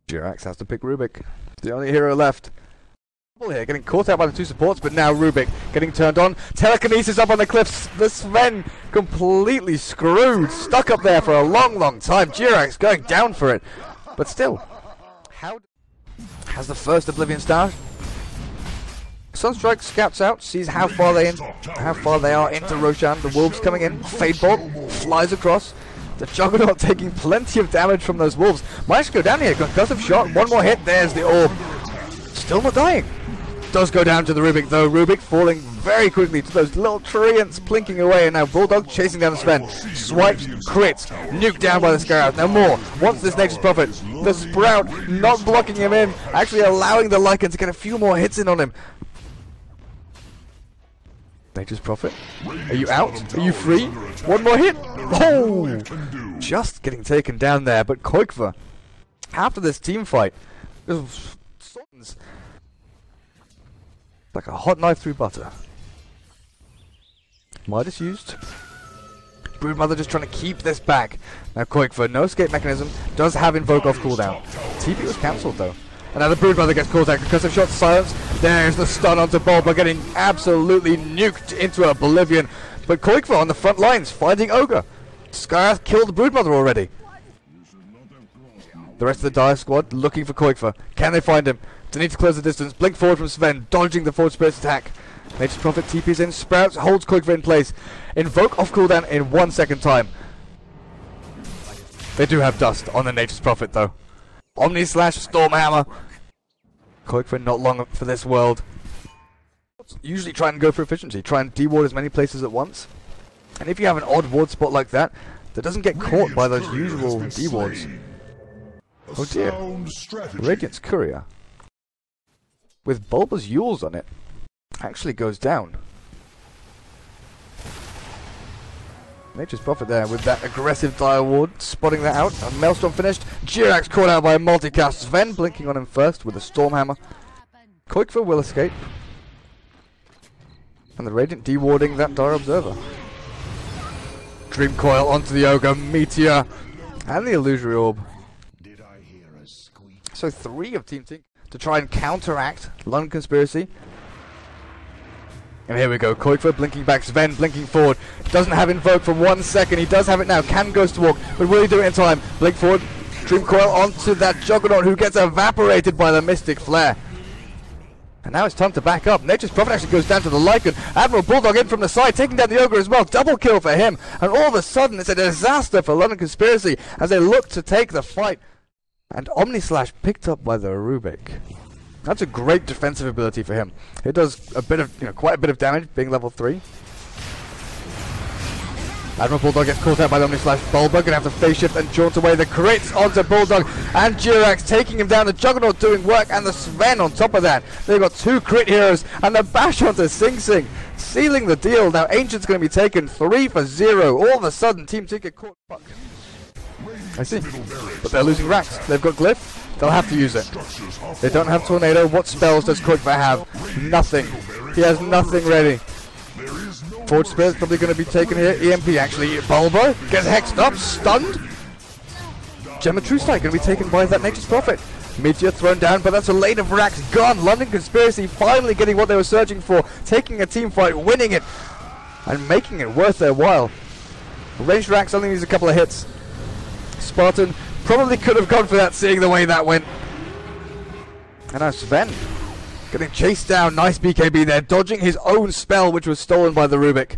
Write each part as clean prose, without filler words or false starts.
JerAx has to pick Rubick. The only hero left. Here, getting caught out by the two supports, but now Rubick getting turned on. Telekinesis up on the cliffs. The Sven completely screwed. Stuck up there for a long time. JerAx going down for it. But still, how has the first Oblivion Star? Sunstrike scouts out, sees how far they are into Roshan. The wolves coming in. Fadebolt flies across. The Juggernaut taking plenty of damage from those wolves. Might go down here. Concussive shot. One more hit. There's the orb. Still not dying. Does go down to the Rubick though. Rubick falling very quickly to those little treants plinking away, and now Bulldog chasing down the Sven. Swipes, crits, nuked down by the Skywrath. Now more. Wants this Nature's Prophet. The Sprout not blocking him in, actually allowing the Lycan to get a few more hits in on him. Nature's Prophet. Are you out? Are you free? One more hit. Oh! Just getting taken down there, but qojqva, after this team fight, like a hot knife through butter. Midas used. Broodmother just trying to keep this back. Now qojqva, no escape mechanism, does have Invoke off cooldown. TP was cancelled though. And now the Broodmother gets caught out because of shot silence. There's the stun onto Bulba, getting absolutely nuked into oblivion. But qojqva on the front lines, finding Ogre. Skywrath killed the Broodmother already. The rest of the Dire squad looking for qojqva. Can they find him? They need to close the distance. Blink forward from Sven, dodging the Forward Spirit's attack. Nature's Prophet TP's in. Sprouts holds qojqva in place. Invoke off cooldown in 1 second time. They do have dust on the Nature's Prophet though. Omni slash Stormhammer. qojqva not long for this world. Usually try and go for efficiency. Try and deward as many places at once. And if you have an odd ward spot like that doesn't get caught by those usual dewards. Oh dear. Radiant's Courier, with Bulba's Yules on it, actually goes down. Nature's Prophet there with that aggressive Dire Ward, spotting that out. A Maelstrom finished. JerAx caught out by a multicast. Sven blinking on him first with a Stormhammer. qojqva will escape. And the Radiant dewarding that Dire Observer. Dream Coil onto the Ogre, Meteor, and the Illusory Orb. So 3 of Team Tink to try and counteract London Conspiracy. And here we go, qojqva blinking back, Sven blinking forward. Doesn't have Invoke for 1 second, he does have it now, can Ghost Walk, but will he do it in time? Blink forward, Dream Coil onto that Juggernaut who gets evaporated by the Mystic Flare. And now it's time to back up. Nature's Prophet actually goes down to the Lycan. AdmiralBulldog in from the side, taking down the Ogre as well. Double kill for him. And all of a sudden, it's a disaster for London Conspiracy as they look to take the fight. And Omnislash picked up by the Rubick. That's a great defensive ability for him. It does a bit of, quite a bit of damage, being level 3. AdmiralBulldog gets caught out by the Omnislash. Bulba gonna have to phase shift and jaunt away. The crits onto Bulldog and JerAx taking him down. The Juggernaut doing work and the Sven on top of that. They've got 2 crit heroes and the bash onto Sing Sing, sealing the deal. Now Ancient's gonna be taken 3 for 0. All of a sudden, Team Tinker caught. Fuck. I see, but they're losing racks. They've got Glyph. They'll have to use it. They don't have Tornado. What spells does qojqva have? Nothing. He has nothing ready. Forward Spirit's probably going to be taken here. EMP actually. Bulba gets hexed up, stunned. Gemma True Strike going to be taken by that Nature's Prophet. Meteor thrown down, but that's a lane of racks gone. London Conspiracy finally getting what they were searching for. Taking a team fight, winning it, and making it worth their while. Ranged racks only needs a couple of hits. Spartan probably could have gone for that, seeing the way that went. And now Sven getting chased down. Nice BKB there, dodging his own spell, which was stolen by the Rubick.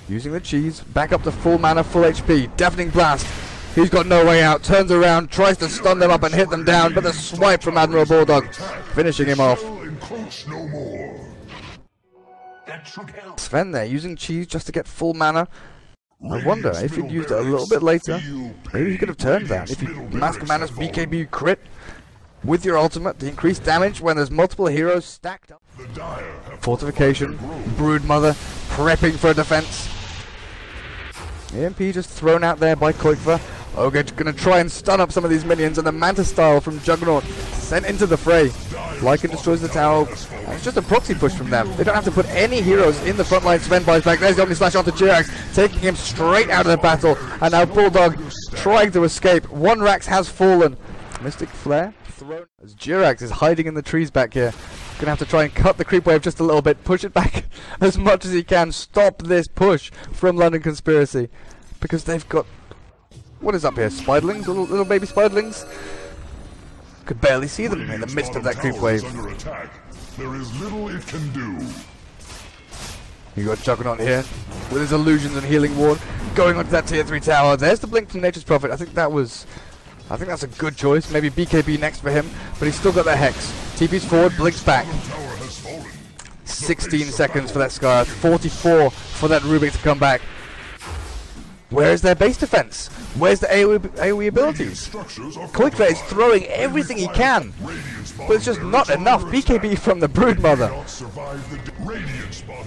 Using the cheese, back up to full mana, full HP. Deafening Blast. He's got no way out. Turns around, tries to stun them up and hit them down, but the swipe from AdmiralBulldog, finishing him off. Sven there, using cheese just to get full mana. I wonder if he'd used it a little bit later, maybe he could have turned that. If you Mask of Mana's BKB crit with your ultimate to increase damage when there's multiple heroes stacked up. Fortification, Broodmother prepping for a defense. EMP just thrown out there by qojqva. Ogre gonna try and stun up some of these minions, and the Manta style from Juggernaut sent into the fray. Lycan destroys the tower. It's just a proxy push from them. They don't have to put any heroes in the front line. Sven buys back. There's the Omnislash onto JerAx, taking him straight out of the battle. And now Bulldog trying to escape. 1 Rax has fallen. Mystic Flare thrown as JerAx is hiding in the trees back here. Gonna have to try and cut the creep wave just a little bit, push it back as much as he can, stop this push from London Conspiracy. Because they've got... what is up here? Spiderlings? Little baby spiderlings? Could barely see them in the midst of that creep wave. There is little it can do. You got Juggernaut here with his illusions and healing ward going onto that tier 3 tower. There's the blink from Nature's Prophet. I think that's a good choice. Maybe BKB next for him, but he's still got that Hex. TP's forward, blinks back. 16 seconds for that Skywrath, 44 for that Rubick to come back. Where is their base defense? Where's the AoE abilities? qojqva is throwing everything he can, but it's just not enough. BKB from the Broodmother.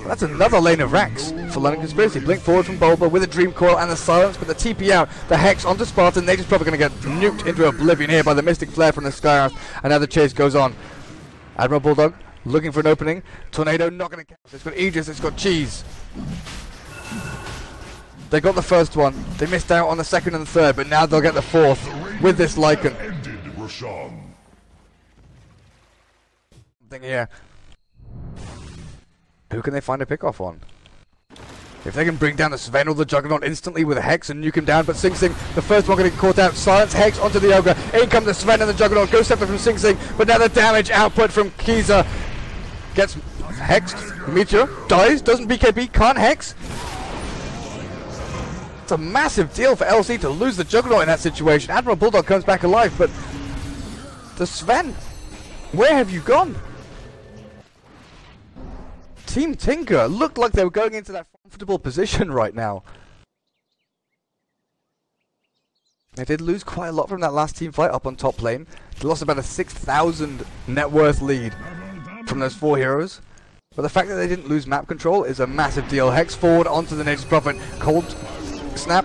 That's another lane of racks for London Conspiracy. Blink forward from Bulba with a Dream Coil and the silence, but the TP out. The Hex onto Spartan. Nature's probably going to get nuked into oblivion here by the Mystic Flare from the Skywrath. And now the chase goes on. AdmiralBulldog looking for an opening. Tornado not going to catch. It's got Aegis, it's got Cheese. They got the first one. They missed out on the second and the third, but now they'll get the fourth with this Lycan. Thing here. Who can they find a pick off on? If they can bring down the Sven or the Juggernaut instantly with a Hex and nuke him down, but Sing Sing, the first one getting caught out. Silence, Hex onto the Ogre. In come the Sven and the Juggernaut. Ghost Scepter from Sing Sing, but now the damage output from qojqva gets hexed. Meteor dies, doesn't BKB, can't Hex. It's a massive deal for LC to lose the Juggernaut in that situation. AdmiralBulldog comes back alive, but the Sven, where have you gone? Team Tinker looked like they were going into that comfortable position right now. They did lose quite a lot from that last team fight up on top lane. They lost about a 6,000 net worth lead from those 4 heroes. But the fact that they didn't lose map control is a massive deal. Hex forward onto the Nature's Prophet. Cold Snap,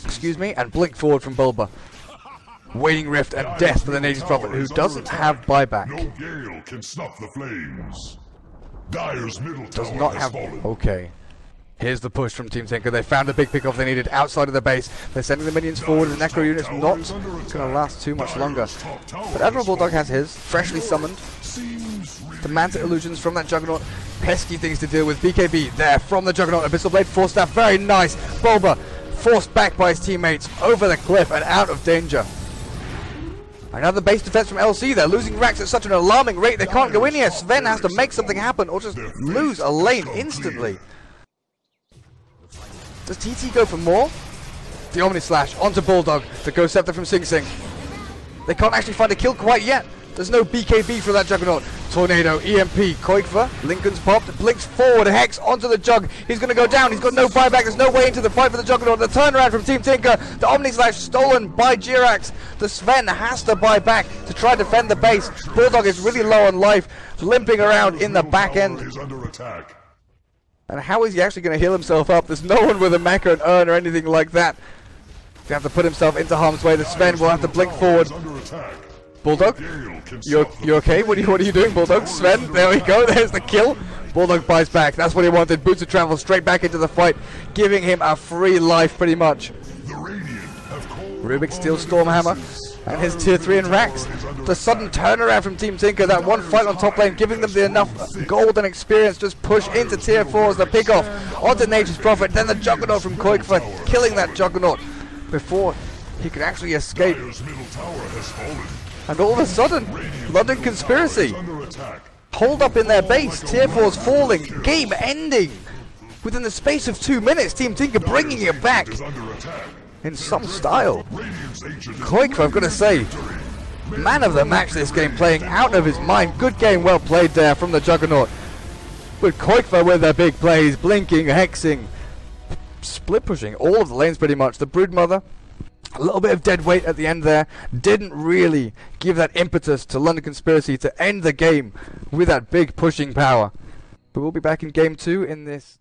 excuse me, and Blink forward from Bulba. Waiting Rift and death for the Nature's Prophet, who doesn't have buyback. No gale can stop the flames. Dire's middle Does tower not has have... fallen. Okay. Here's the push from Team Tinker. They found the big pick-off they needed outside of the base. They're sending the minions forward. The Necro unit's not going to last too much longer. But AdmiralBulldog has his, freshly summoned. The Manta illusions from that Juggernaut. Pesky things to deal with. BKB there from the Juggernaut. Abyssal Blade, Force Staff, very nice. Bulba forced back by his teammates over the cliff and out of danger. Another base defense from LC. They're losing racks at such an alarming rate they can't go in here. Sven has to make something happen or just lose a lane instantly. Does TT go for more? The Omni Slash onto Bulldog. The Ghost Scepter from Sing Sing. They can't actually find a kill quite yet. There's no BKB for that Juggernaut. Tornado, EMP, qojqva. Lincoln's popped, blinks forward, Hex onto the Jug. He's going to go down. He's got no buyback. There's no way into the fight for the Juggernaut. The turnaround from Team Tinker. The Omni Slash stolen by JerAx. The Sven has to buy back to try to defend the base. Bulldog is really low on life, limping around in the back end. And how is he actually going to heal himself up? There's no one with a mecha and urn or anything like that. He's going to have to put himself into harm's way. The Sven will have to blink forward. Bulldog, you okay? What are you doing, Bulldog? Sven, there we go. There's the kill. Bulldog buys back. That's what he wanted. Boots of travel straight back into the fight, giving him a free life pretty much. Rubick steals Stormhammer and his tier 3 in racks. The sudden turnaround from Team Tinker, that one fight on top lane, giving them the enough gold and experience, just push into tier 4 as the pick-off onto Nature's Prophet. Then the Juggernaut from qojqva, killing that Juggernaut before he could actually escape. And all of a sudden, London Conspiracy hold up in their base. Tier 4's falling, game ending. Within the space of 2 minutes, Team Tinker bringing it back in some style. qojqva, I've got to say, man of the match this game, playing out of his mind. Good game, well played there from the Juggernaut. With qojqva with their big plays, blinking, hexing, split pushing all of the lanes pretty much. The Broodmother, a little bit of dead weight at the end there, didn't really give that impetus to London Conspiracy to end the game with that big pushing power. But we'll be back in game 2 in this